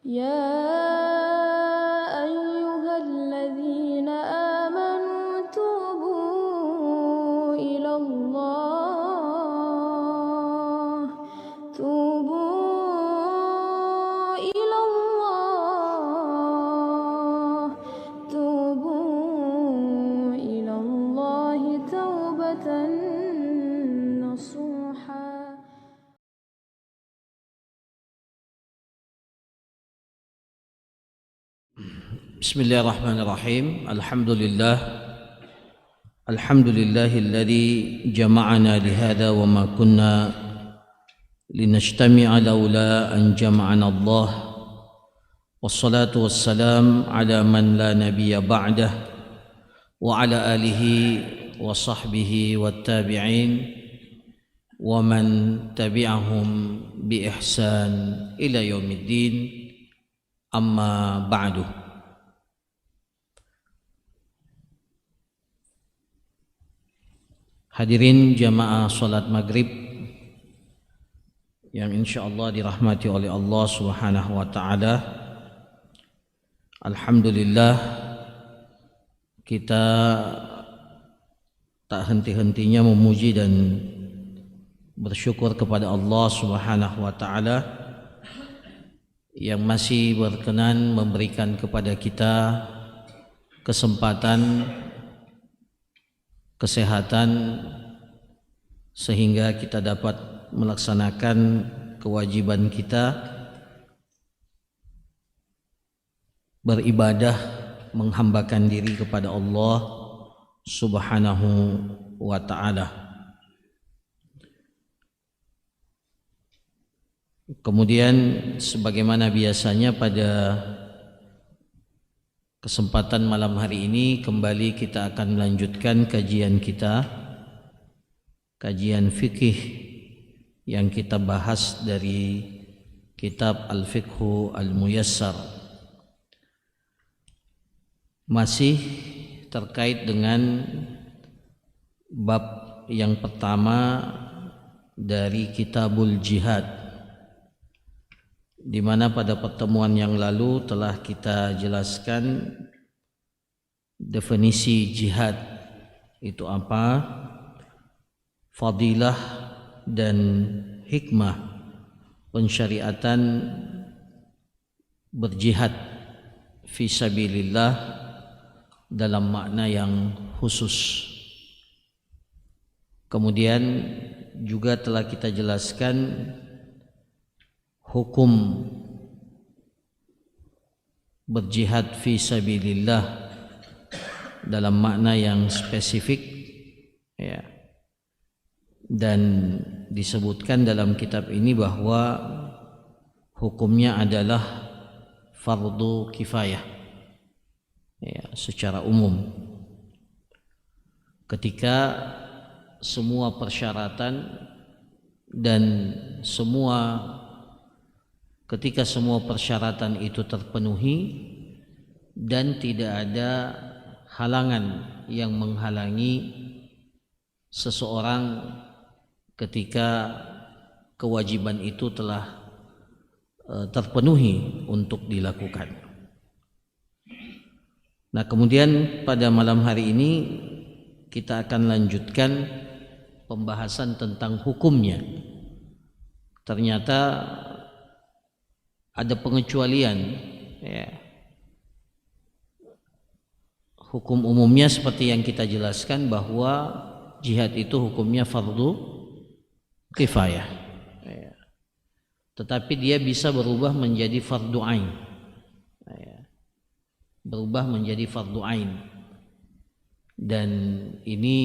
يا أيها الذين آمنوا توبوا إلى الله توبوا إلى الله توبوا إلى الله توبة نصوحا. Bismillahirrahmanirrahim. Alhamdulillahilladzi jama'ana lihada wa ma kunna linajtami'a laula an jama'ana Allah. Wassalatu wassalam ala man la nabiyya ba'dah wa ala alihi wa sahbihi wat tabi'in wa man tabi'ahum bi ihsan ila yaumiddin. Amma ba'du. Hadirin jamaah salat maghrib yang insyaallah dirahmati oleh Allah Subhanahu wa taala. Alhamdulillah, kita tak henti-hentinya memuji dan bersyukur kepada Allah Subhanahu wa taala yang masih berkenan memberikan kepada kita kesempatan, kesehatan, sehingga kita dapat melaksanakan kewajiban kita beribadah, menghambakan diri kepada Allah Subhanahu wa ta'ala. Kemudian sebagaimana biasanya pada kesempatan malam hari ini kembali kita akan melanjutkan kajian kita, kajian fikih yang kita bahas dari kitab Al-Fiqhu Al-Muyassar, masih terkait dengan bab yang pertama dari Kitabul Jihad, di mana pada pertemuan yang lalu telah kita jelaskan definisi jihad itu apa, fadilah dan hikmah pensyariatan berjihad fi sabilillah dalam makna yang khusus. Kemudian juga telah kita jelaskan hukum berjihad fi sabilillah dalam makna yang spesifik, ya. Dan disebutkan dalam kitab ini bahwa hukumnya adalah fardu kifayah, ya, secara umum. Ketika semua persyaratan dan ketika semua persyaratan itu terpenuhi dan tidak ada halangan yang menghalangi seseorang ketika kewajiban itu telah terpenuhi untuk dilakukan. Nah, kemudian pada malam hari ini kita akan lanjutkan pembahasan tentang hukumnya. Ternyata ada pengecualian, ya. Hukum umumnya seperti yang kita jelaskan bahwa jihad itu hukumnya fardu kifayah, ya. Tetapi dia bisa berubah menjadi fardu ain, ya. Berubah menjadi fardu ain, dan ini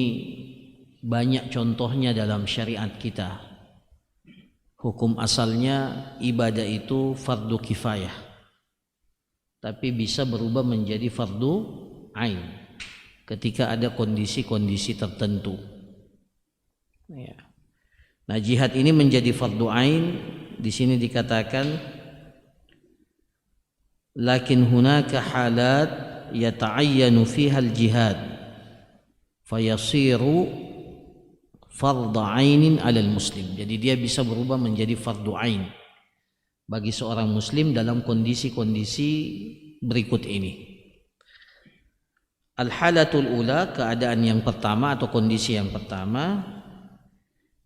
banyak contohnya dalam syariat kita. Hukum asalnya ibadah itu fardu kifayah, tapi bisa berubah menjadi fardu ain ketika ada kondisi-kondisi tertentu, ya. Nah, jihad ini menjadi fardu ain di sini dikatakan lakin hunaka halat yata'ayyanu fiha al-jihad fayasiru fardhu ainin 'alal muslim. Jadi dia bisa berubah menjadi fardu ain bagi seorang muslim dalam kondisi-kondisi berikut ini. Al-halatul ula, keadaan yang pertama atau kondisi yang pertama,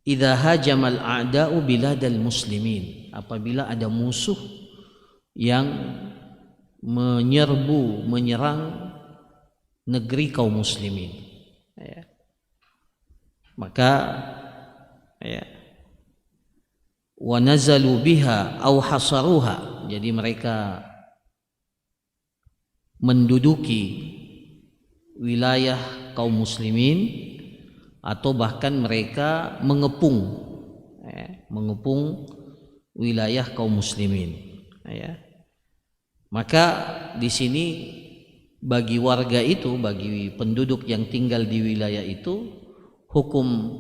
idza hajamal a'da'u biladal muslimin, apabila ada musuh yang menyerang negeri kaum muslimin, ya. Maka ya, wa nazalu biha aw hasaruha, jadi mereka menduduki wilayah kaum muslimin atau bahkan mereka mengepung wilayah kaum muslimin, ya. Maka di sini bagi warga itu, bagi penduduk yang tinggal di wilayah itu, hukum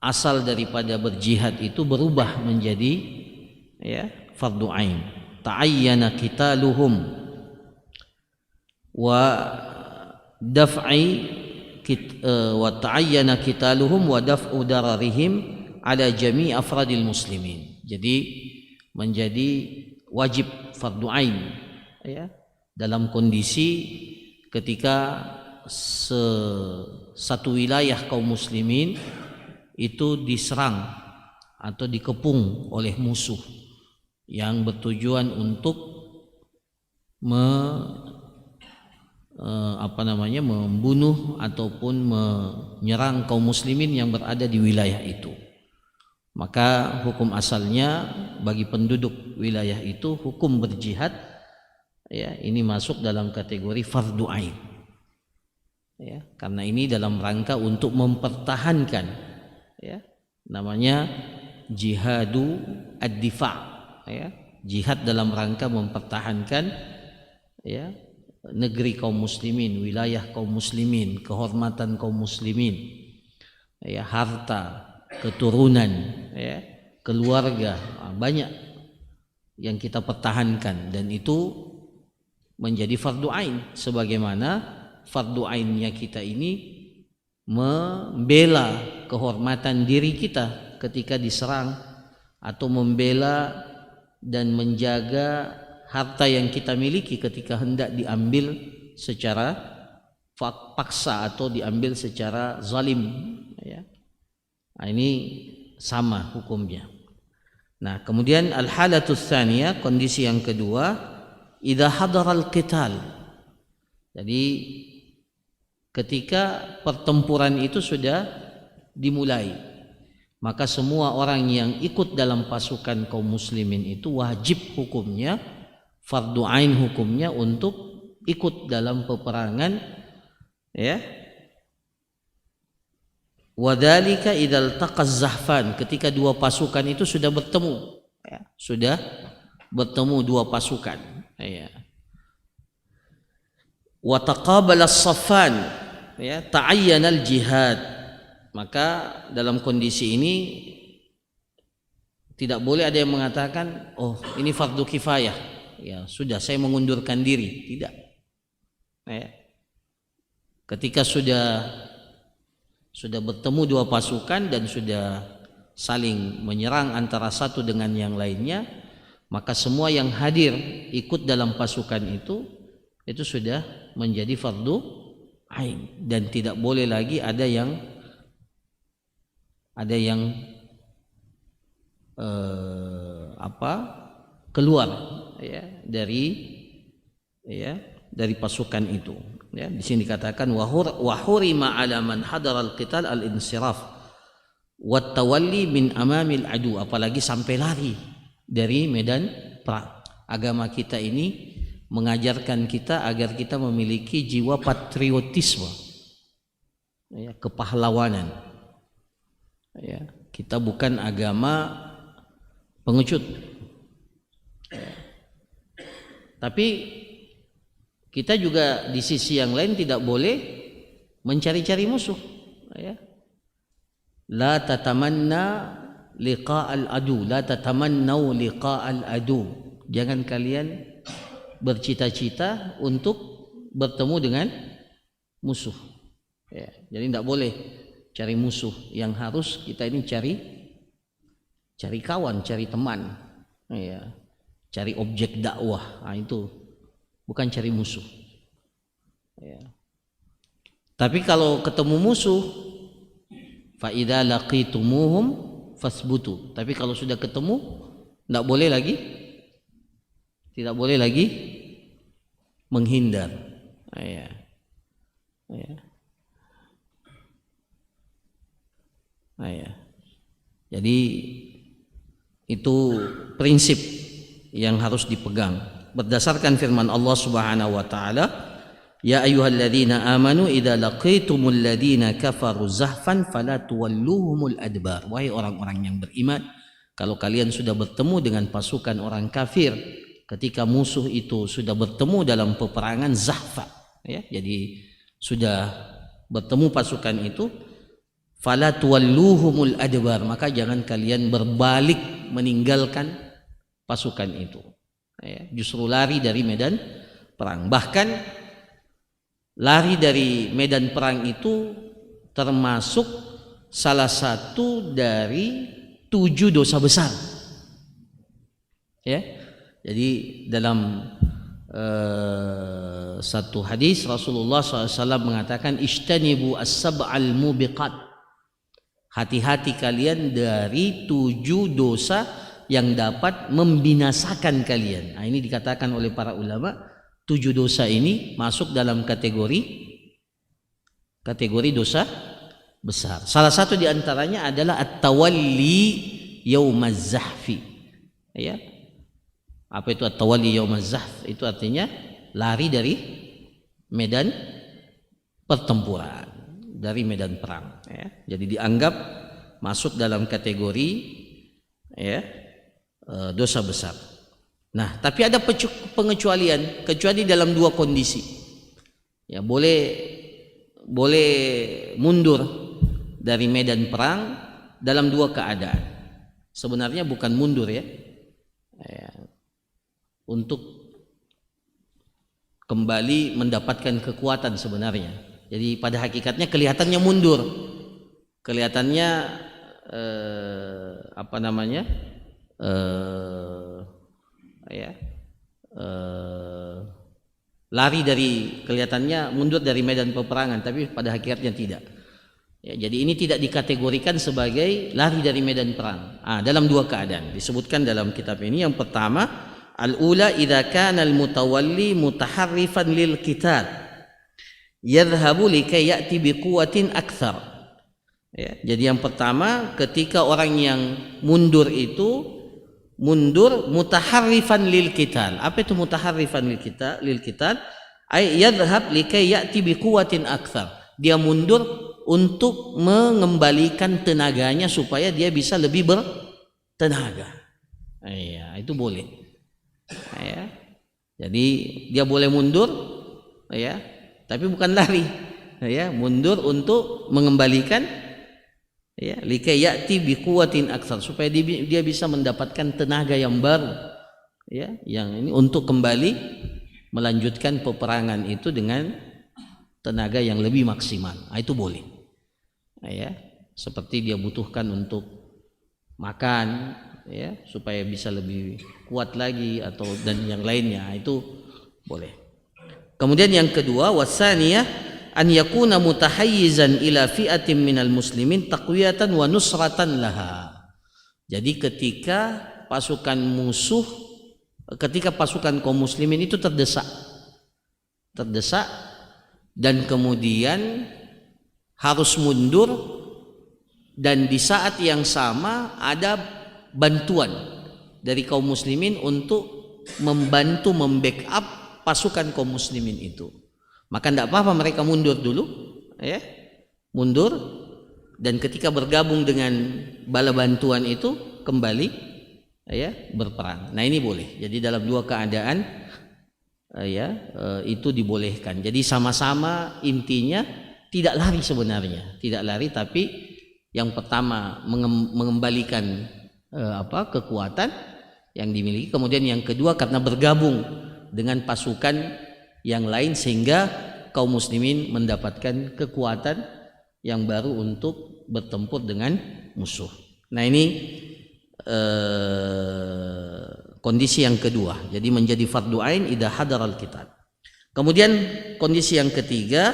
asal daripada berjihad itu berubah menjadi, ya, fardu ain. Ta'ayyana qitaluhum wa ta'ayyana qitaluhum wa daf'u dararihim ala jami' afradil muslimin. Jadi menjadi wajib fardu ain, ya, dalam kondisi ketika satu wilayah kaum muslimin itu diserang atau dikepung oleh musuh yang bertujuan untuk membunuh ataupun menyerang kaum muslimin yang berada di wilayah itu. Maka hukum asalnya bagi penduduk wilayah itu hukum berjihad, ya, ini masuk dalam kategori fardu ain, ya, karena ini dalam rangka untuk mempertahankan, ya, namanya jihadu ad-difa', ya, jihad dalam rangka mempertahankan, ya, negeri kaum muslimin, wilayah kaum muslimin, kehormatan kaum muslimin, ya, harta, keturunan, ya, keluarga, banyak yang kita pertahankan, dan itu menjadi fardu ain, sebagaimana fardu ainnya kita ini membela kehormatan diri kita ketika diserang, atau membela dan menjaga harta yang kita miliki ketika hendak diambil secara paksa atau diambil secara zalim, ya. Nah, ini sama hukumnya. Nah, kemudian al-halatus tsaniyah, kondisi yang kedua, idza hadaral qital. Jadi ketika pertempuran itu sudah dimulai, maka semua orang yang ikut dalam pasukan kaum muslimin itu wajib hukumnya, fardu ain hukumnya untuk ikut dalam peperangan, ya. Wadzalika idzal taqaz zahfan, ketika dua pasukan itu sudah bertemu, ya, sudah bertemu dua pasukan, ya. Wa taqabala as-saffan, ya, ta'ayyana al-jihad, maka dalam kondisi ini tidak boleh ada yang mengatakan, oh ini fardu kifayah, ya sudah saya mengundurkan diri. Tidak, ya. Ketika sudah bertemu dua pasukan dan sudah saling menyerang antara satu dengan yang lainnya, maka semua yang hadir ikut dalam pasukan itu sudah menjadi fardu ain, dan tidak boleh lagi ada yang keluar, ya, dari pasukan itu, ya. Di sini dikatakan wa hurima ala man hadara al-qital al-insiraf wa tawalli min amamil adu, apalagi sampai lari dari medan perang. Agama kita ini mengajarkan kita agar kita memiliki jiwa patriotisme, ya, kepahlawanan, ya. Kita bukan agama pengecut, ya. Tapi kita juga di sisi yang lain tidak boleh mencari-cari musuh, ya. La tatamanna liqa'al adu, la tatamannau liqa'al adu. Jangan kalian bercita-cita untuk bertemu dengan musuh, ya. Jadi tidak boleh cari musuh, yang harus kita ini cari kawan, cari teman, Ya, cari objek dakwah. Nah, itu bukan cari musuh. Ya. Tapi kalau ketemu musuh, fa idza laqitumuhum fasbutu. Tapi kalau sudah ketemu, tidak boleh lagi menghindar. Ya. Ya. Ya. Jadi itu prinsip yang harus dipegang berdasarkan firman Allah Subhanahu wa taala, ya ayyuhalladzina amanu idza laqitumul ladzina kafaru zahfan fala tuwalluhumul adbar. Wahai orang-orang yang beriman, kalau kalian sudah bertemu dengan pasukan orang kafir, ketika musuh itu sudah bertemu dalam peperangan zahfa, ya, jadi sudah bertemu pasukan itu, fala tuwalluhumul adbar, maka jangan kalian berbalik meninggalkan pasukan itu, ya, justru lari dari medan perang. Bahkan lari dari medan perang itu termasuk salah satu dari 7 dosa besar, ya. Jadi dalam satu hadis Rasulullah SAW mengatakan, ishtanibu as-sab'al mubiqat, hati-hati kalian dari 7 dosa yang dapat membinasakan kalian. Nah, ini dikatakan oleh para ulama, 7 dosa ini masuk dalam kategori dosa besar. Salah satu di antaranya adalah at-tawalli yaumaz zahfi. Ya. Apa itu at-tawalli yaumaz zahf? Itu artinya lari dari medan pertempuran, dari medan perang, ya. Jadi dianggap masuk dalam kategori, ya, dosa besar. Nah, tapi ada pengecualian, kecuali dalam 2 kondisi. Ya, boleh mundur dari medan perang dalam 2 keadaan. Sebenarnya bukan mundur, ya, untuk kembali mendapatkan kekuatan sebenarnya. Jadi pada hakikatnya kelihatannya mundur, kelihatannya lari dari, kelihatannya mundur dari medan peperangan, tapi pada hakikatnya tidak. Ya, jadi ini tidak dikategorikan sebagai lari dari medan perang. Dalam 2 keadaan disebutkan dalam kitab ini. Yang pertama, al-ula idza kana al-mutawalli mutaharrifan lil qital yadhhabu likay ya'ti biquwatin akthar. Ya, jadi yang pertama, ketika orang yang mundur itu mundur mutaharrifan lil qital. Apa itu mutaharrifan lil qital? Ay yadhhab likay ya'ti biquwatin akthar. Dia mundur untuk mengembalikan tenaganya supaya dia bisa lebih bertenaga. Ya, itu boleh. Ya. Jadi dia boleh mundur, ya, tapi bukan lari, ya, mundur untuk mengembalikan, ya, likay ya'ti biquwatin aktsar, supaya dia bisa mendapatkan tenaga yang baru, ya, yang ini untuk kembali melanjutkan peperangan itu dengan tenaga yang lebih maksimal. Itu boleh. Ya, seperti dia butuhkan untuk makan, ya, supaya bisa lebih kuat lagi, atau dan yang lainnya, itu boleh. Kemudian yang kedua, wasaniyah an yakuna mutahayyizan ila fi'atin minal muslimin taqwiyatan wa nusratan laha. Jadi ketika pasukan kaum muslimin itu terdesak dan kemudian harus mundur, dan di saat yang sama ada bantuan dari kaum muslimin untuk membantu membackup pasukan kaum muslimin itu, maka tidak apa-apa mereka mundur dulu, ya, mundur, dan ketika bergabung dengan bala bantuan itu kembali, ya, berperang. Nah, ini boleh. Jadi dalam 2 keadaan, itu dibolehkan. Jadi sama-sama intinya tidak lari sebenarnya, tidak lari, tapi yang pertama mengembalikan kekuatan yang dimiliki, kemudian yang kedua karena bergabung dengan pasukan yang lain sehingga kaum muslimin mendapatkan kekuatan yang baru untuk bertempur dengan musuh. Nah, ini kondisi yang kedua. Jadi menjadi fardu ain idza hadaral qital. Kemudian kondisi yang ketiga,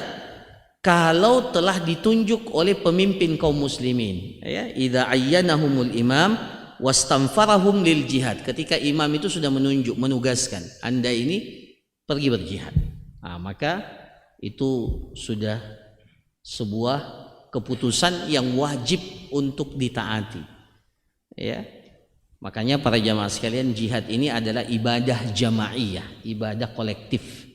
kalau telah ditunjuk oleh pemimpin kaum muslimin, ya, idza ayyanahumul imam wastanfarahum lil jihad. Ketika imam itu sudah menunjuk, menugaskan, Anda ini pergi berjihad. Nah, maka itu sudah sebuah keputusan yang wajib untuk ditaati. Ya. Makanya para jamaah sekalian, jihad ini adalah ibadah jamaiyah, ibadah kolektif.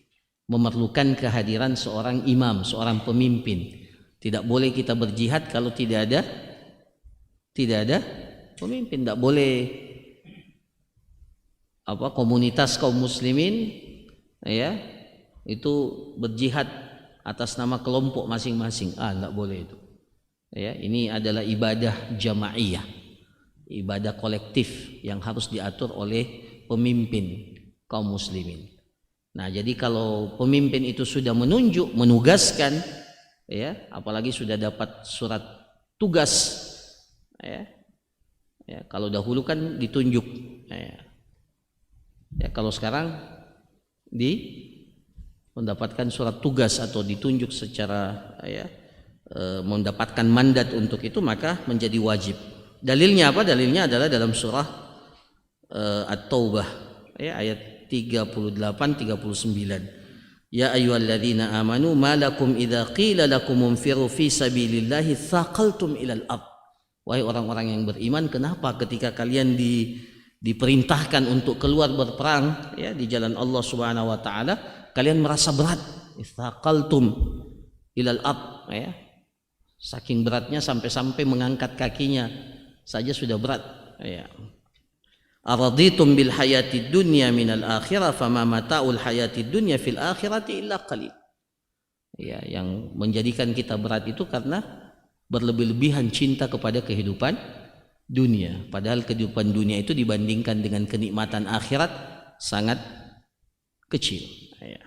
Memerlukan kehadiran seorang imam, seorang pemimpin. Tidak boleh kita berjihad kalau tidak ada pemimpin. Tidak boleh komunitas kaum muslimin, ya, itu berjihad atas nama kelompok masing-masing. Tidak boleh itu. Ya, ini adalah ibadah jamaiyah, ibadah kolektif yang harus diatur oleh pemimpin kaum muslimin. Nah, jadi kalau pemimpin itu sudah menunjuk, menugaskan, ya, apalagi sudah dapat surat tugas, ya, kalau dahulu kan ditunjuk, ya, kalau sekarang mendapatkan surat tugas atau ditunjuk secara, mendapatkan mandat untuk itu, maka menjadi wajib. Dalilnya apa? Dalilnya adalah dalam surah At-Taubah, ya, ayat 38-39. Ya ayyuhalladzina amanu ma lakum idza qila lakum unfiru fi sabilillahi thaqaltum ilal ard. Wahai orang-orang yang beriman, kenapa ketika kalian diperintahkan untuk keluar berperang, ya, di jalan Allah Subhanahu wa taala, kalian merasa berat? Thaqaltum ilal ard, ya. Saking beratnya sampai mengangkat kakinya saja sudah berat, ya. Araditum bil hayatid dunya minal akhirah fama mata'ul hayatid dunya fil akhirati illa qalil. Ya, yang menjadikan kita berat itu karena berlebih-lebihan cinta kepada kehidupan dunia. Padahal kehidupan dunia itu dibandingkan dengan kenikmatan akhirat sangat kecil. Ya.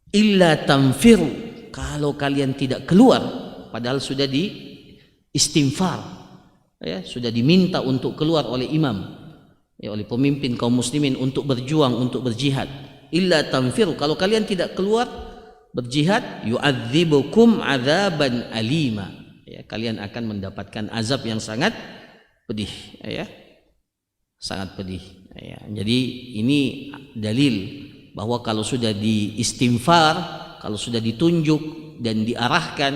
Illa tanfiru, kalau kalian tidak keluar, padahal sudah diistinfar, ya, sudah diminta untuk keluar oleh imam, ya, oleh pemimpin kaum muslimin untuk berjuang, untuk berjihad. Illa tanfiru, kalau kalian tidak keluar berjihad, yu'adzibukum adzaban alima, ya, kalian akan mendapatkan azab yang sangat pedih, ya, sangat pedih, ya. Jadi ini dalil bahwa kalau sudah diistinfar, kalau sudah ditunjuk dan diarahkan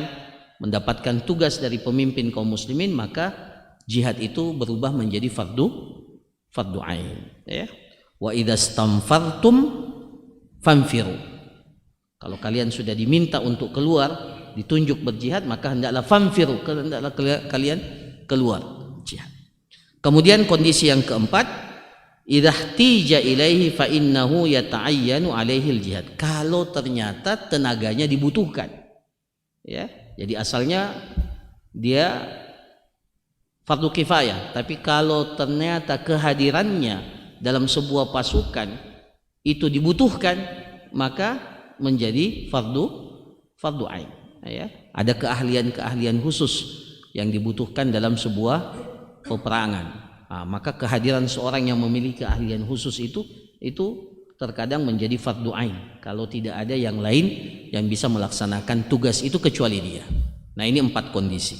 mendapatkan tugas dari pemimpin kaum muslimin, maka jihad itu berubah menjadi fardu ain, ya. Wa idzastanfartum fanfiru, kalau kalian sudah diminta untuk keluar, ditunjuk berjihad, maka hendaklah fanfiru, hendaklah kalian keluar jihad. Kemudian kondisi yang keempat, idzahtija ilaihi fa innahu yata'ayyanu alaihi al-jihad, kalau ternyata tenaganya dibutuhkan, ya. Jadi asalnya dia fardu kifayah, tapi kalau ternyata kehadirannya dalam sebuah pasukan itu dibutuhkan, maka menjadi fardu ain, ya. Ada keahlian khusus yang dibutuhkan dalam sebuah peperangan. Nah, maka kehadiran seorang yang memiliki keahlian khusus itu terkadang menjadi fardu ain kalau tidak ada yang lain yang bisa melaksanakan tugas itu kecuali dia. Nah, ini 4 kondisi.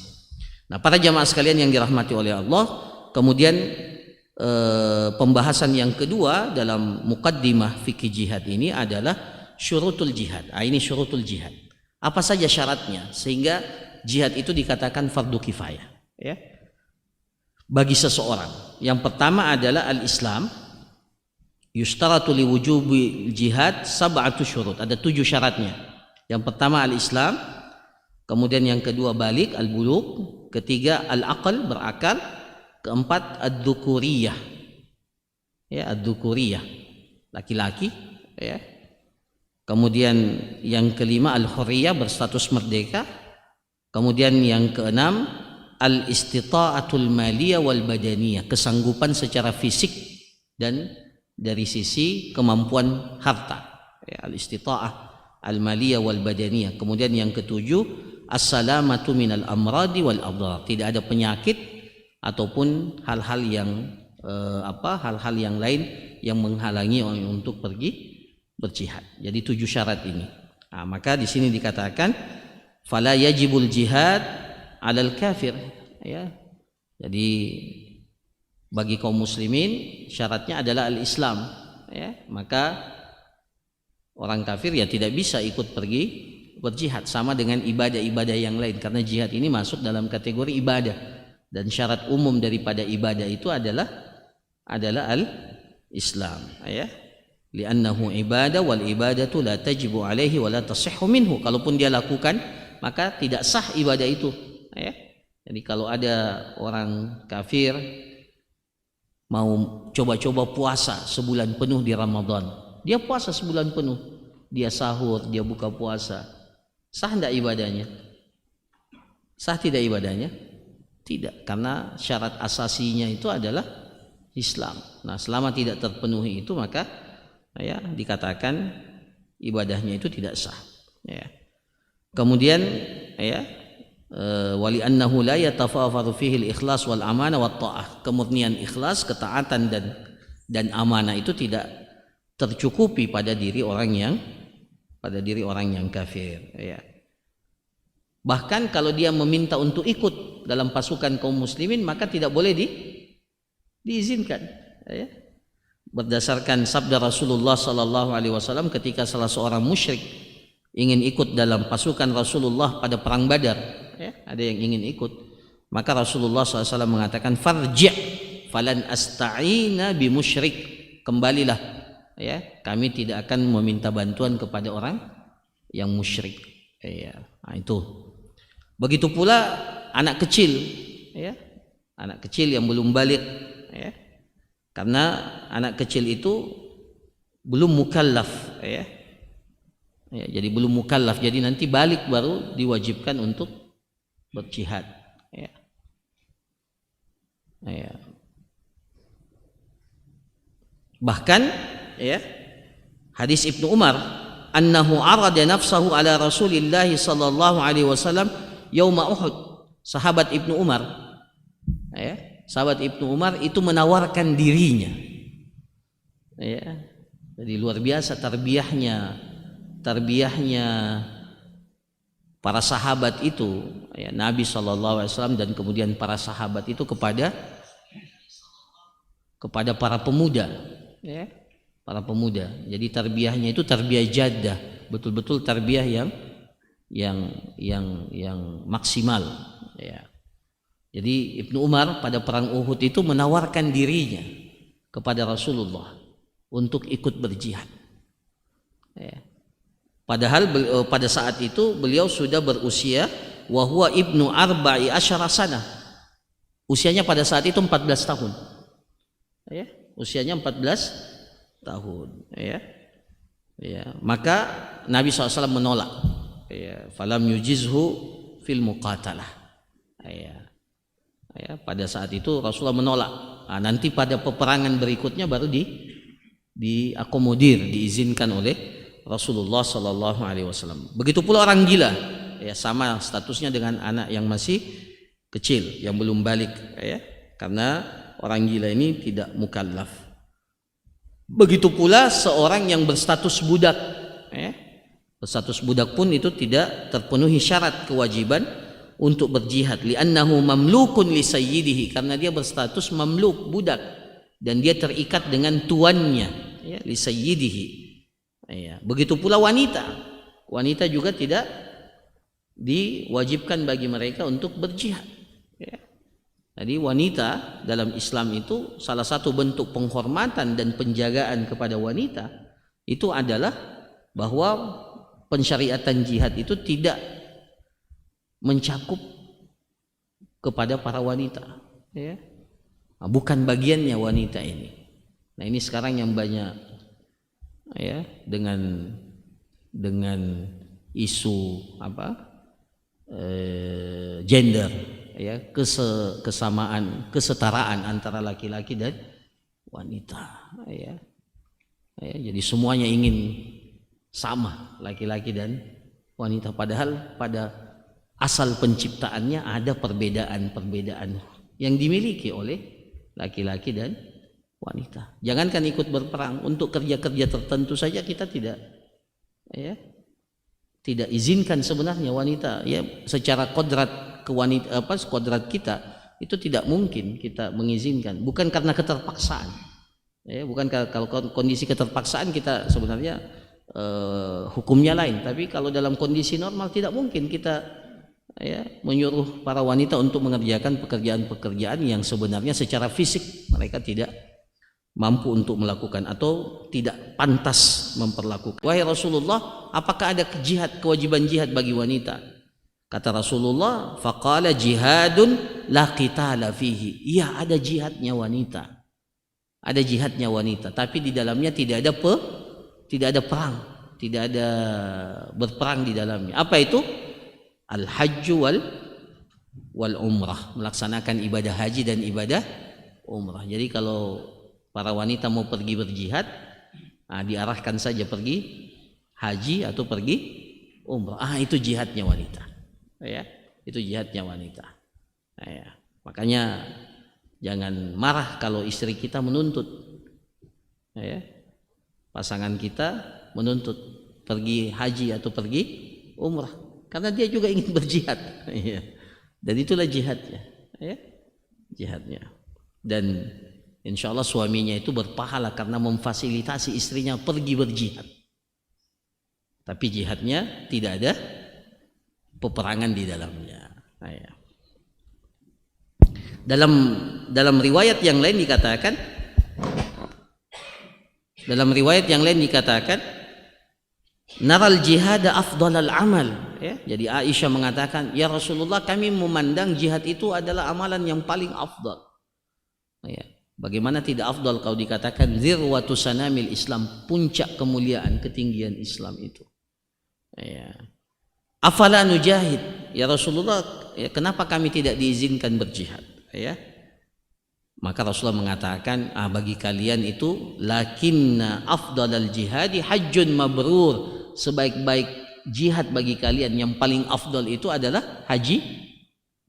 Nah, para jamaah sekalian yang dirahmati oleh Allah, kemudian pembahasan yang kedua dalam muqaddimah fikih jihad ini adalah syurutul jihad. Nah, ini syurutul jihad. Apa saja syaratnya sehingga jihad itu dikatakan fardu kifayah, ya, bagi seseorang. Yang pertama adalah al-Islam. Yushtaratu liwujubi jihad sab'atu syurut. Ada 7 syaratnya. Yang pertama al-Islam, kemudian yang kedua balik, al-bulugh, ketiga al-aql, berakal, keempat ad-dzukuriyah, ya, ad-dzukuriyah, laki-laki, ya. Kemudian yang kelima al-hurriyah, berstatus merdeka. Kemudian yang keenam al-istita'atul maliyah wal badaniyah, kesanggupan secara fisik dan dari sisi kemampuan harta, ya, al-istita'ah al-maliyah wal badaniyah. Kemudian yang ketujuh as-salamatu minal amradi wal adrar, tidak ada penyakit ataupun hal-hal yang hal-hal yang lain yang menghalangi orang untuk pergi berjihad. Jadi 7 syarat ini. Nah, maka di sini dikatakan fala yajibul jihad 'alal kafir, ya. Jadi bagi kaum muslimin syaratnya adalah al-Islam, ya. Maka orang kafir ya tidak bisa ikut pergi berjihad, sama dengan ibadah-ibadah yang lain, karena jihad ini masuk dalam kategori ibadah, dan syarat umum daripada ibadah itu adalah al-Islam, ya. Li'annahu ibadah wal ibadatu la tajibu alaihi wa la tasihhu minhu. Kalaupun dia lakukan maka tidak sah ibadah itu, ya. Jadi kalau ada orang kafir mau coba-coba puasa sebulan penuh di Ramadan, dia puasa sebulan penuh, dia sahur, dia buka puasa, sah tidak ibadahnya? Sah tidak ibadahnya? Tidak, karena syarat asasinya itu adalah Islam. Nah, selama tidak terpenuhi itu maka ya dikatakan ibadahnya itu tidak sah, ya. Kemudian ya wali annahu la yatafawaru fihi al-ikhlas wal amanah wat ta'ah. Kemurnian ikhlas, ketaatan dan amanah itu tidak tercukupi pada diri orang yang kafir, ya. Bahkan kalau dia meminta untuk ikut dalam pasukan kaum muslimin maka tidak boleh diizinkan, ya. Berdasarkan sabda Rasulullah sallallahu alaihi wasallam ketika salah seorang musyrik ingin ikut dalam pasukan Rasulullah pada perang Badar, ya, ada yang ingin ikut, maka Rasulullah SAW mengatakan farji' falan asta'ina bi musyrik, kembalilah, ya, kami tidak akan meminta bantuan kepada orang yang musyrik, ya. Nah, itu. Begitu pula anak kecil, ya, anak kecil yang belum balik, ya. Karena anak kecil itu belum mukallaf, ya. Ya, jadi belum mukallaf, jadi nanti balik baru diwajibkan untuk berjihad, ya. Ya. Bahkan ya hadis Ibnu Umar annahu arada nafsahu ala Rasulillah sallallahu alaihi wasallam yauma Uhud. Sahabat Ibnu Umar, ya, sahabat Ibnu Umar itu menawarkan dirinya, ya. Jadi luar biasa tarbiyahnya para sahabat itu, ya, Nabi SAW dan kemudian para sahabat itu kepada para pemuda, ya, para pemuda. Jadi tarbiyahnya itu tarbiyah jaddah, betul-betul tarbiyah yang maksimal, ya. Jadi Ibnu Umar pada perang Uhud itu menawarkan dirinya kepada Rasulullah untuk ikut berjihad, ya. Padahal pada saat itu beliau sudah berusia wa huwa ibnu arba'i asyara sanah. Usianya pada saat itu 14 tahun. Ya, usianya 14 tahun, ya. Ya, maka Nabi SAW menolak. Ya, falam yujizhu fil muqatalah. Ya. Ya, pada saat itu Rasulullah menolak. Nah, nanti pada peperangan berikutnya baru diakomodir, diizinkan oleh Rasulullah Sallallahu Alaihi Wasallam. Begitu pula orang gila, ya, sama statusnya dengan anak yang masih kecil yang belum balik, ya, karena orang gila ini tidak mukallaf. Begitu pula seorang yang berstatus budak, ya, berstatus budak pun itu tidak terpenuhi syarat kewajiban untuk berjihad. Li'annahu mamlukun li sayyidihi, karena dia berstatus mamluk, budak, dan dia terikat dengan tuannya, ya, li sayyidihi. Ya, begitu pula wanita juga tidak diwajibkan bagi mereka untuk berjihad, ya. Jadi wanita dalam Islam itu salah satu bentuk penghormatan dan penjagaan kepada wanita itu adalah bahwa pensyariatan jihad itu tidak mencakup kepada para wanita, ya. Nah, bukan bagiannya wanita ini. Nah, ini sekarang yang banyak, ya, dengan isu gender, ya, kesetaraan antara laki-laki dan wanita, ya. Ya, jadi semuanya ingin sama, laki-laki dan wanita, padahal pada asal penciptaannya ada perbedaan-perbedaan yang dimiliki oleh laki-laki dan wanita. Jangankan ikut berperang, untuk kerja-kerja tertentu saja kita tidak izinkan sebenarnya wanita, ya, secara kodrat kodrat kita itu tidak mungkin kita mengizinkan, bukan karena keterpaksaan, ya, bukan kalau kondisi keterpaksaan kita sebenarnya hukumnya lain, tapi kalau dalam kondisi normal tidak mungkin kita, ya, menyuruh para wanita untuk mengerjakan pekerjaan-pekerjaan yang sebenarnya secara fisik mereka tidak mampu untuk melakukan atau tidak pantas memperlakukan. Wahai Rasulullah, apakah ada kewajiban jihad bagi wanita? Kata Rasulullah, faqala jihadun la qitala fihi. Iya, ada jihadnya wanita. Ada jihadnya wanita, tapi di dalamnya tidak ada perang, tidak ada berperang di dalamnya. Apa itu? Al-hajju wal umrah, melaksanakan ibadah haji dan ibadah umrah. Jadi kalau para wanita mau pergi berjihad, diarahkan saja pergi haji atau pergi umrah. Itu jihadnya wanita, ya, itu jihadnya wanita. Ya. Makanya jangan marah kalau istri kita menuntut, ya, pasangan kita menuntut pergi haji atau pergi umrah, karena dia juga ingin berjihad, ya. Dan itulah jihadnya, ya, jihadnya. Dan insya Allah suaminya itu berpahala karena memfasilitasi istrinya pergi berjihad. Tapi jihadnya tidak ada peperangan di dalamnya. Ya. Dalam riwayat yang lain dikatakan, naral jihad afdalal amal, ya. Jadi Aisyah mengatakan, ya Rasulullah, kami memandang jihad itu adalah amalan yang paling afdal. Ya. Bagaimana tidak afdal kalau dikatakan zirwatu sanamil Islam, puncak kemuliaan ketinggian Islam itu. Ya. Afala nujahid, ya Rasulullah, ya, kenapa kami tidak diizinkan berjihad? Ya. Maka Rasulullah mengatakan, bagi kalian itu lakinna afdalal jihadi hajjun mabrur, sebaik-baik jihad bagi kalian yang paling afdal itu adalah haji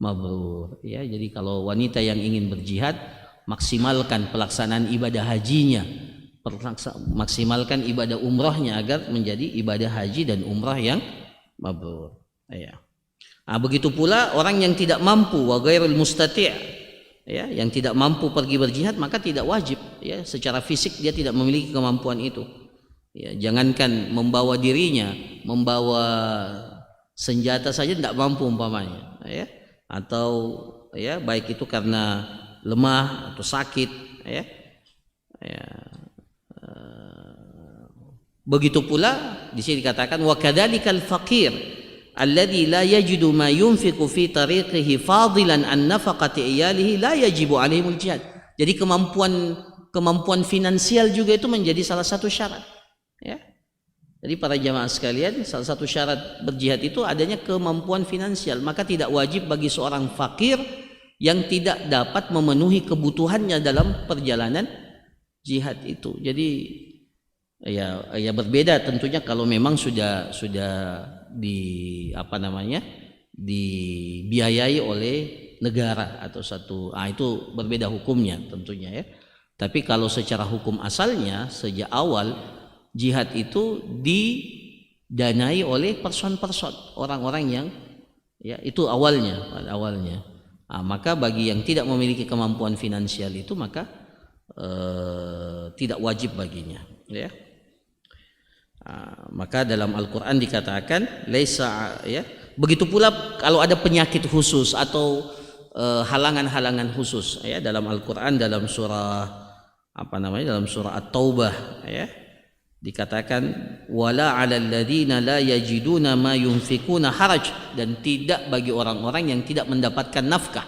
mabrur. Ya, jadi kalau wanita yang ingin berjihad, maksimalkan pelaksanaan ibadah hajinya, maksimalkan ibadah umrahnya agar menjadi ibadah haji dan umrah yang mabrur. Ya. Begitu pula orang yang tidak mampu, wa ghairul mustati', ya, yang tidak mampu pergi berjihad, maka tidak wajib, ya, secara fisik dia tidak memiliki kemampuan itu. Ya, jangankan membawa dirinya, membawa senjata saja tidak mampu umpamanya, ya. Atau, ya, baik itu karena lemah atau sakit, ya. Begitu pula di sini dikatakan wa kadzalikal faqir alladzi la yajidu ma yunfiqu fi tariqihi fadilan an nafaqati iyalihi la yajibu alaihimul jihad. Jadi kemampuan finansial juga itu menjadi salah satu syarat, ya. Jadi para jamaah sekalian, salah satu syarat berjihad itu adanya kemampuan finansial, maka tidak wajib bagi seorang fakir yang tidak dapat memenuhi kebutuhannya dalam perjalanan jihad itu. Jadi ya berbeda tentunya kalau memang sudah dibiayai oleh negara atau itu berbeda hukumnya tentunya, ya. Tapi kalau secara hukum asalnya sejak awal jihad itu didanai oleh person-person, orang-orang yang, ya, itu awalnya. Maka bagi yang tidak memiliki kemampuan finansial itu maka tidak wajib baginya, ya. Maka dalam Al-Quran dikatakan laisa, ya. Begitu pula kalau ada penyakit khusus atau halangan-halangan khusus, ya, dalam Al-Quran dalam surah dalam surah At-Taubah, ya, dikatakan wala 'alal ladzina la yajiduna ma yunfikuna haraj, dan tidak bagi orang-orang yang tidak mendapatkan nafkah,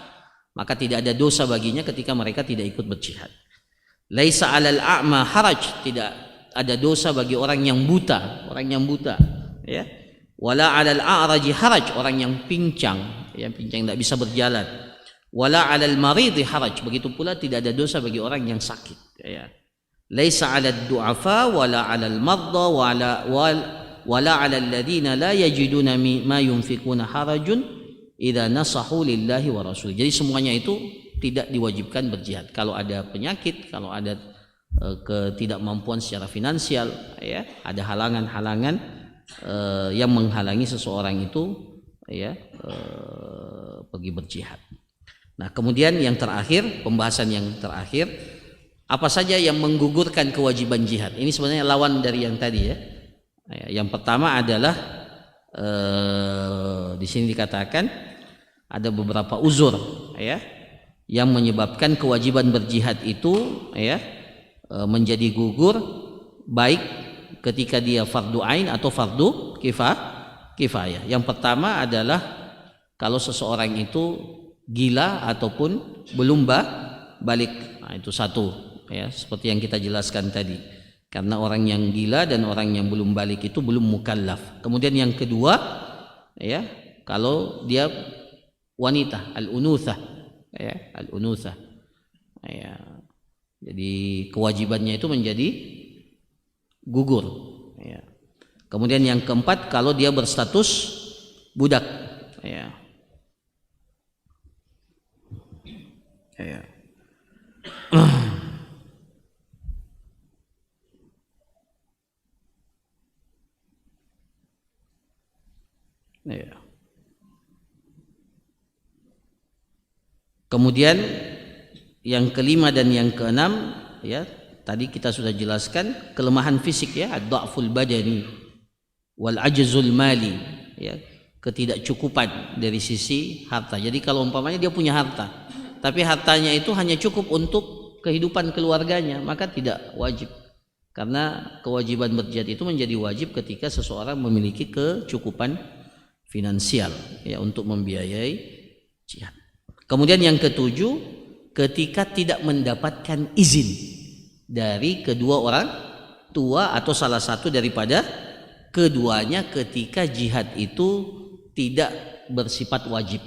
maka tidak ada dosa baginya ketika mereka tidak ikut berjihad. Laisa 'alal a'ma haraj, tidak ada dosa bagi orang yang buta, ya. Wala 'alal a'raji haraj, orang yang pincang tidak bisa berjalan. Wala 'alal maridi haraj, begitu pula tidak ada dosa bagi orang yang sakit, ya. Laisa 'alad du'afa wala 'alal marda wala 'alal ladzina la yajiduna ma yunfikuna harajun idza nasahu lillahi wa rasul. Jadi semuanya itu tidak diwajibkan berjihad. Kalau ada penyakit, kalau ada ketidakmampuan secara finansial, ya, ada halangan-halangan yang menghalangi seseorang itu, ya, pergi berjihad. Nah, kemudian yang terakhir, pembahasan yang terakhir, apa saja yang menggugurkan kewajiban jihad? Ini sebenarnya lawan dari yang tadi, ya. Yang pertama adalah di sini dikatakan ada beberapa uzur, ya, yang menyebabkan kewajiban berjihad itu, ya, menjadi gugur, baik ketika dia fardu ain atau fardu kifayah. Yang pertama adalah kalau seseorang itu gila ataupun belum balik. Nah, itu satu, ya, seperti yang kita jelaskan tadi. Karena orang yang gila dan orang yang belum balik itu belum mukallaf. Kemudian yang kedua, ya, kalau dia wanita, al-unuthah, ya, al-unuthah. Ya. Jadi kewajibannya itu menjadi gugur, ya. Kemudian yang keempat, kalau dia berstatus budak, ya. Ya. Ya. Kemudian yang kelima dan yang keenam, ya, tadi kita sudah jelaskan kelemahan fisik, ya, ad-dha'ful badani wal ajzul mali, ya, ketidakcukupan dari sisi harta. Jadi kalau umpamanya dia punya harta, tapi hartanya itu hanya cukup untuk kehidupan keluarganya, maka tidak wajib. Karena kewajiban berjihad itu menjadi wajib ketika seseorang memiliki kecukupan finansial, ya, untuk membiayai jihad. Kemudian yang ketujuh, ketika tidak mendapatkan izin dari kedua orang tua atau salah satu daripada keduanya ketika jihad itu tidak bersifat wajib,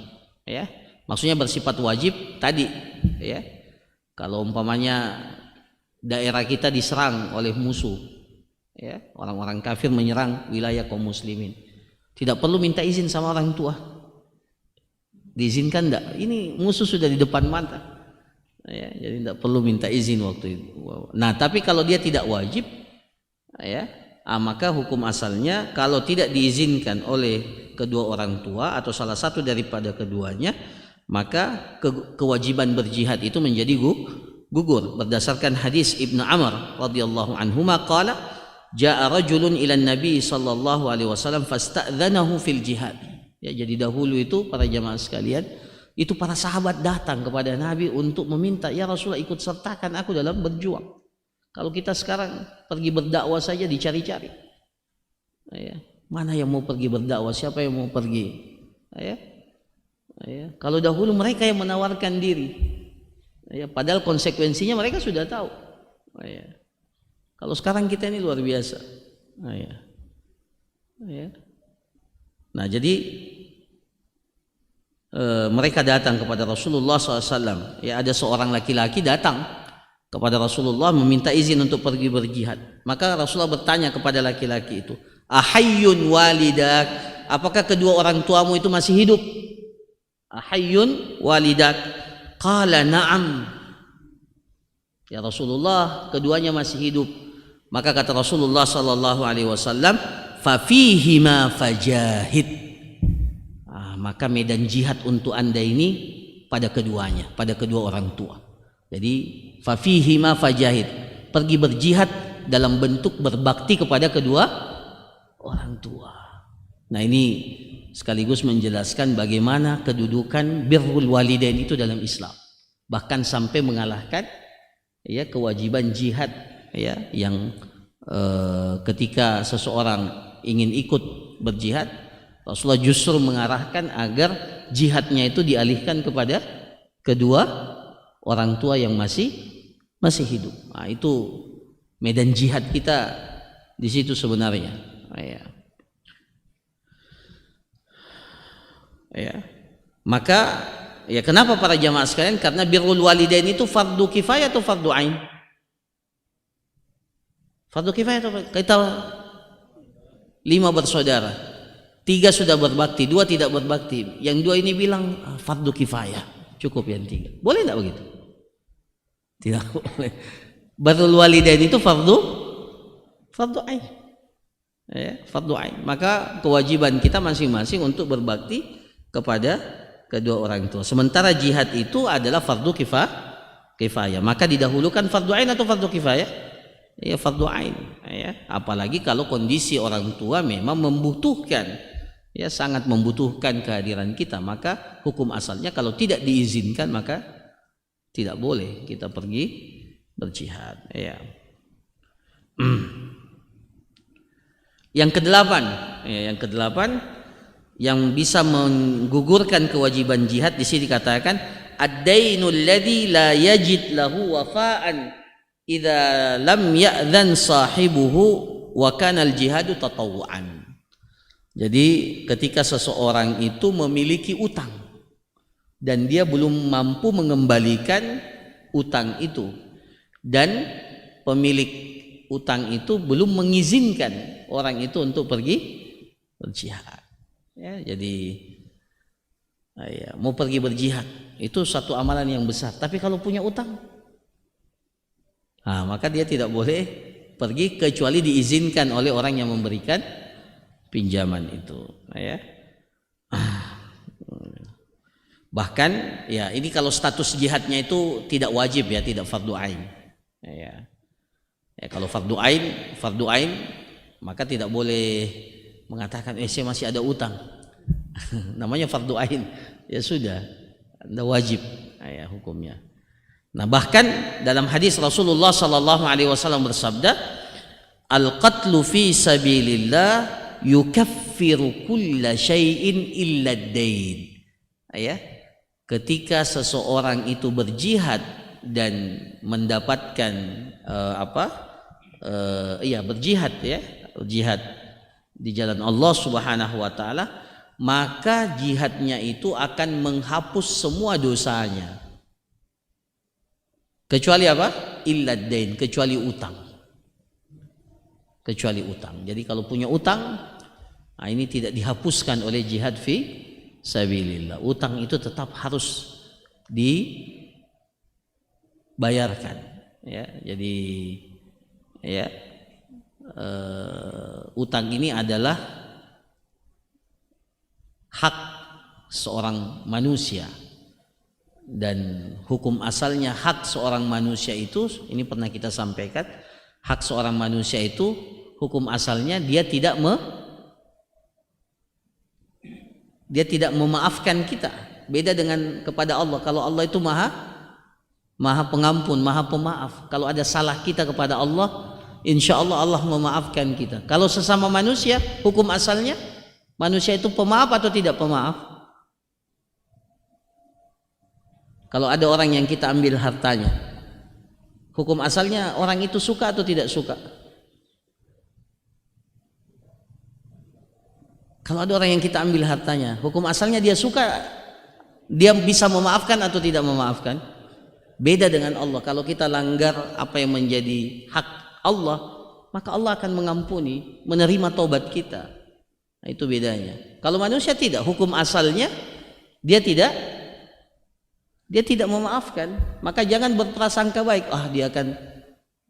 ya. Maksudnya bersifat wajib tadi, ya, kalau umpamanya daerah kita diserang oleh musuh, ya, orang-orang kafir menyerang wilayah kaum muslimin, tidak perlu minta izin sama orang tua. Diizinkan enggak? Ini musuh sudah di depan mata, ya, jadi tidak perlu minta izin waktu itu. Nah, tapi kalau dia tidak wajib, ya, maka hukum asalnya kalau tidak diizinkan oleh kedua orang tua atau salah satu daripada keduanya, maka kewajiban berjihad itu menjadi gugur. Berdasarkan hadis Ibnu Amr radhiyallahu anhuma qala jaa rajulun ila Nabi sallallahu alaihi wasallam fasta'dzanahu fil jihad. Ya, jadi dahulu itu para jamaah sekalian, itu para sahabat datang kepada Nabi untuk meminta, ya Rasulullah, ikut sertakan aku dalam berjuang. Kalau kita sekarang pergi berdakwah saja dicari-cari, ya, mana yang mau pergi berdakwah, siapa yang mau pergi, ya, ya. Kalau dahulu mereka yang menawarkan diri, ya, padahal konsekuensinya mereka sudah tahu, ya. Kalau sekarang kita ini luar biasa, ya. Ya. Nah, jadi mereka datang kepada Rasulullah SAW. Ya, ada seorang laki-laki datang kepada Rasulullah meminta izin untuk pergi berjihad. Maka Rasulullah bertanya kepada laki-laki itu, ahayyun walidak, apakah kedua orang tuamu itu masih hidup? Ahayyun walidak, qala na'am, ya Rasulullah, keduanya masih hidup. Maka kata Rasulullah sallallahu alaihi wasallam, fafihima fajahid, maka medan jihad untuk anda ini pada keduanya, pada kedua orang tua. Jadi fafihima fajahid, pergi berjihad dalam bentuk berbakti kepada kedua orang tua. Nah, ini sekaligus menjelaskan bagaimana kedudukan birrul walidain itu dalam Islam, bahkan sampai mengalahkan, ya, kewajiban jihad, ya, yang ketika seseorang ingin ikut berjihad, Rasulullah justru mengarahkan agar jihadnya itu dialihkan kepada kedua orang tua yang masih hidup. Nah, itu medan jihad kita di situ sebenarnya, ya. Ya. Maka, ya, kenapa para jamaah sekalian? Karena birrul walidain itu fardu kifayah atau fardu ain? Fardu kifayah atau kita 5 bersaudara, 3 sudah berbakti, 2 tidak berbakti. Yang 2 ini bilang fardu kifayah, cukup yang 3. Boleh tidak begitu? Tidak boleh. Birrul walidain itu fardu ain. Ya, fardu ain. Maka kewajiban kita masing-masing untuk berbakti kepada kedua orang tua. Sementara jihad itu adalah fardu kifayah. Maka didahulukan fardu ain atau fardu kifayah? Ya, fardu ain. Ya, apalagi kalau kondisi orang tua memang membutuhkan, ya sangat membutuhkan kehadiran kita, maka hukum asalnya kalau tidak diizinkan maka tidak boleh kita pergi berjihad. Ya. Yang kedelapan yang bisa menggugurkan kewajiban jihad, di sini dikatakan ad-dainul ladzi la yajid lahu wafa'an idza lam ya'dhan sahibuhu wa kana al-jihadu tatawwu'an. Jadi ketika seseorang itu memiliki utang dan dia belum mampu mengembalikan utang itu, dan pemilik utang itu belum mengizinkan orang itu untuk pergi berjihad. Ya, jadi mau pergi berjihad itu satu amalan yang besar. Tapi kalau punya utang, maka dia tidak boleh pergi kecuali diizinkan oleh orang yang memberikan pinjaman itu. Ya. Bahkan ya ini kalau status jihadnya itu tidak wajib, ya tidak fardu ain. Ya. Kalau fardu ain maka tidak boleh mengatakan saya masih ada utang. Namanya fardu ain. Ya sudah, Anda wajib ya hukumnya. Nah, bahkan dalam hadis Rasulullah sallallahu alaihi wasallam bersabda, "Al-qatlu fi sabilillah yukaffiru kulla syai'in illa ad-dain." Ya. Ketika seseorang itu berjihad dan mendapatkan berjihad di jalan Allah Subhanahu wa taala, maka jihadnya itu akan menghapus semua dosanya. Kecuali apa? Illa dain, kecuali utang. Jadi kalau punya utang, ini tidak dihapuskan oleh jihad fi sabilillah. Utang itu tetap harus dibayarkan. Ya, jadi utang ini adalah hak seorang manusia, dan hukum asalnya hak seorang manusia itu, ini pernah kita sampaikan, hak seorang manusia itu hukum asalnya dia tidak memaafkan kita. Beda dengan kepada Allah. Kalau Allah itu maha pengampun, maha pemaaf. Kalau ada salah kita kepada Allah, insya Allah Allah memaafkan kita. Kalau sesama manusia, hukum asalnya manusia itu pemaaf atau tidak pemaaf? Kalau ada orang yang kita ambil hartanya, hukum asalnya orang itu suka atau tidak suka? Kalau ada orang yang kita ambil hartanya, hukum asalnya dia suka, dia bisa memaafkan atau tidak memaafkan? Beda dengan Allah. Kalau kita langgar apa yang menjadi hak Allah, maka Allah akan mengampuni, menerima taubat kita. Nah, itu bedanya. Kalau manusia tidak, hukum asalnya dia tidak memaafkan. Maka jangan berprasangka baik, dia akan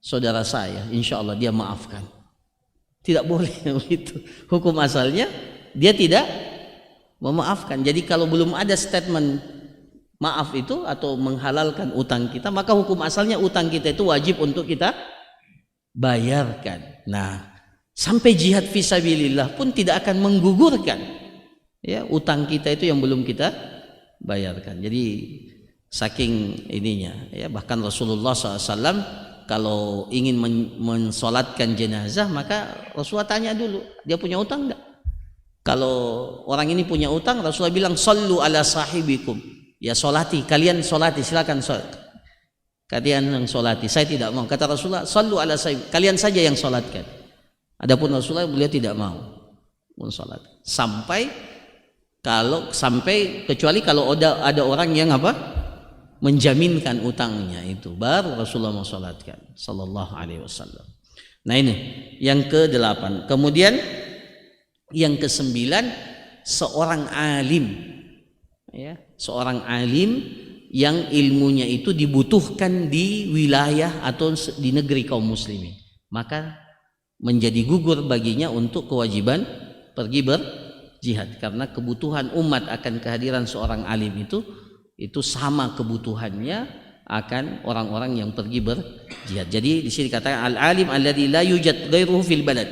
saudara saya, insya Allah dia maafkan. Tidak boleh begitu. Hukum asalnya dia tidak memaafkan. Jadi kalau belum ada statement maaf itu atau menghalalkan utang kita, maka hukum asalnya utang kita itu wajib untuk kita bayarkan. Nah, sampai jihad fisabilillah pun tidak akan menggugurkan ya utang kita itu yang belum kita bayarkan. Jadi saking ininya ya, bahkan Rasulullah SAW kalau ingin mensolatkan jenazah, maka Rasulullah tanya dulu, dia punya utang enggak? Kalau orang ini punya utang, Rasulullah bilang sallu ala sahibikum, ya solati, kalian solati, silakan kalian yang solati, saya tidak mau. Kata Rasulullah sallu ala sahib, kalian saja yang solatkan. Adapun Rasulullah, beliau tidak mau mensolat sampai kecuali kalau ada orang yang menjaminkan utangnya, itu baru Rasulullah mensolatkan sallallahu alaihi wasallam. Nah, ini yang ke-8. Kemudian yang ke-9, seorang alim ya, seorang alim yang ilmunya itu dibutuhkan di wilayah atau di negeri kaum muslimin, maka menjadi gugur baginya untuk kewajiban pergi berjihad, karena kebutuhan umat akan kehadiran seorang alim itu sama kebutuhannya akan orang-orang yang pergi berjihad. Jadi di sini katakan al-alim alladzi la yujad ghairuhu fil balad.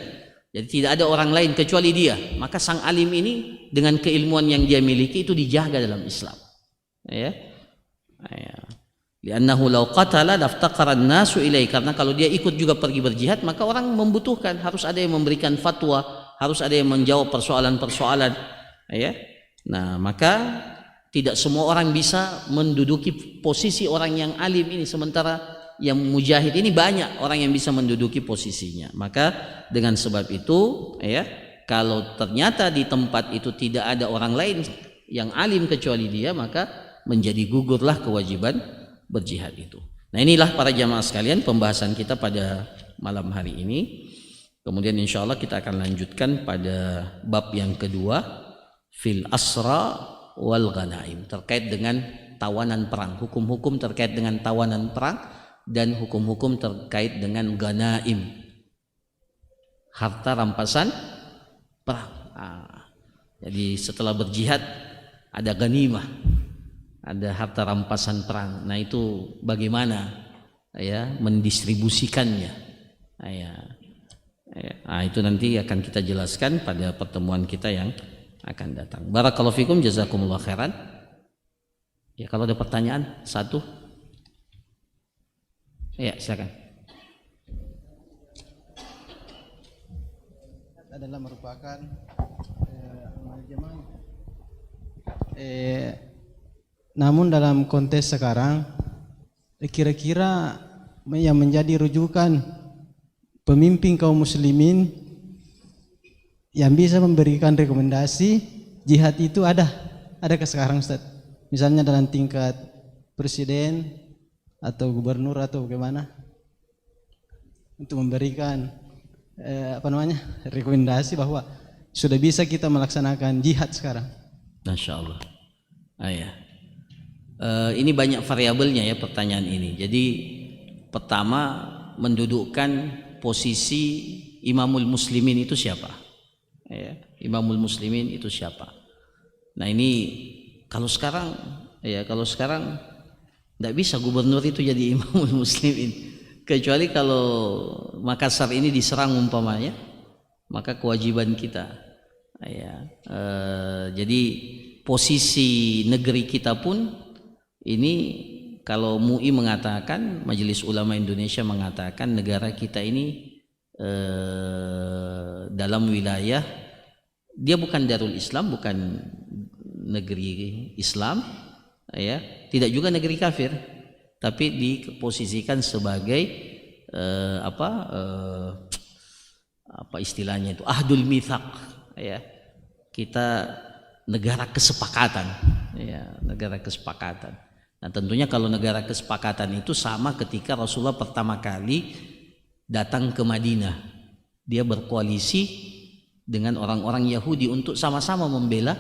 Jadi tidak ada orang lain kecuali dia. Maka sang alim ini dengan keilmuan yang dia miliki itu dijaga dalam Islam. Ya. Li'annahu law qatala laftaqara an-nasu ilaihi, karena kalau dia ikut juga pergi berjihad maka orang membutuhkan, harus ada yang memberikan fatwa, harus ada yang menjawab persoalan-persoalan, ya. Nah, maka tidak semua orang bisa menduduki posisi orang yang alim ini, sementara yang mujahid ini banyak orang yang bisa menduduki posisinya. Maka dengan sebab itu, ya, kalau ternyata di tempat itu tidak ada orang lain yang alim kecuali dia, maka menjadi gugurlah kewajiban berjihad itu. Nah, inilah para jamaah sekalian pembahasan kita pada malam hari ini. Kemudian insya Allah kita akan lanjutkan pada bab yang kedua, fil asra wal ghanaim, terkait dengan tawanan perang, hukum-hukum terkait dengan tawanan perang dan hukum-hukum terkait dengan ghanaim, harta rampasan perang. Jadi setelah berjihad ada ghanimah, ada harta rampasan perang. Nah, itu bagaimana ya mendistribusikannya? Nah, itu nanti akan kita jelaskan pada pertemuan kita yang akan datang. Barakallahu fikum, jazakumullah khairan. Ya, kalau ada pertanyaan satu, ya silakan. Adalah merupakan namun dalam konteks sekarang kira-kira yang menjadi rujukan pemimpin kaum muslimin yang bisa memberikan rekomendasi jihad itu ada ke sekarang, Ustaz? Misalnya dalam tingkat presiden atau gubernur atau bagaimana untuk memberikan rekomendasi bahwa sudah bisa kita melaksanakan jihad sekarang. Masya Allah. Ini banyak variabelnya ya pertanyaan ini. Jadi pertama, mendudukkan posisi imamul muslimin itu siapa? Ya, imamul muslimin itu siapa? Nah, ini kalau sekarang tidak bisa gubernur itu jadi imamul muslimin, kecuali kalau Makassar ini diserang umpamanya, maka kewajiban kita. Jadi posisi negeri kita pun ini, kalau MUI mengatakan, Majelis Ulama Indonesia mengatakan negara kita ini dalam wilayah, dia bukan Darul Islam, bukan negeri Islam, ya, tidak juga negeri kafir, tapi diposisikan sebagai apa istilahnya itu, ahdul mitsaq, ya, kita negara kesepakatan, ya, negara kesepakatan. Nah, tentunya kalau negara kesepakatan itu sama ketika Rasulullah pertama kali datang ke Madinah, dia berkoalisi dengan orang-orang Yahudi untuk sama-sama membela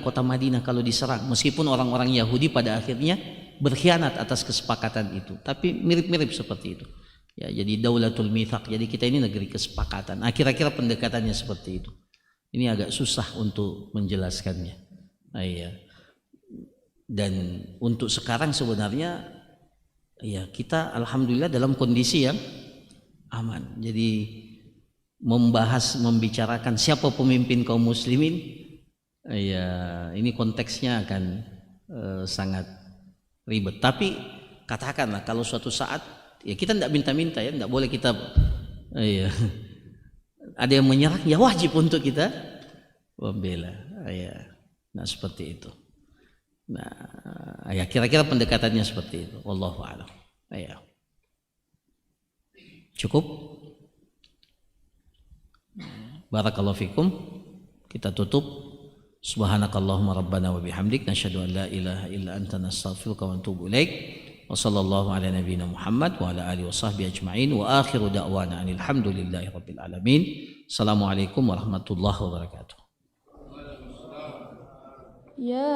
kota Madinah kalau diserang, meskipun orang-orang Yahudi pada akhirnya berkhianat atas kesepakatan itu, tapi mirip-mirip seperti itu. Ya, jadi daulatul mitsaq, jadi kita ini negeri kesepakatan. Nah, kira-kira pendekatannya seperti itu. Ini agak susah untuk menjelaskannya. Iya. Dan untuk sekarang sebenarnya ya kita alhamdulillah dalam kondisi yang aman. Jadi membicarakan siapa pemimpin kaum muslimin, ya ini konteksnya akan sangat ribet. Tapi katakanlah kalau suatu saat ya kita tidak minta-minta, ya tidak boleh kita ada yang menyerang, ya wajib untuk kita membela. Ya. Nah, seperti itu. Nah, ya kira-kira pendekatannya seperti itu. Wallahu a'lam. Ya. Cukup? Barakallahu fikum. Kita tutup. Subhanakallahumma rabbana wa bihamdik nasyhadu an la ilaha illa anta nastaghfiruka wa natubu ilaik. Wa sallallahu ala nabiyyina Muhammad wa ala alihi wa sahbihi ajma'in wa akhiru da'wana anil hamdulillahi rabbil alamin. Assalamualaikum warahmatullahi wabarakatuh. Ya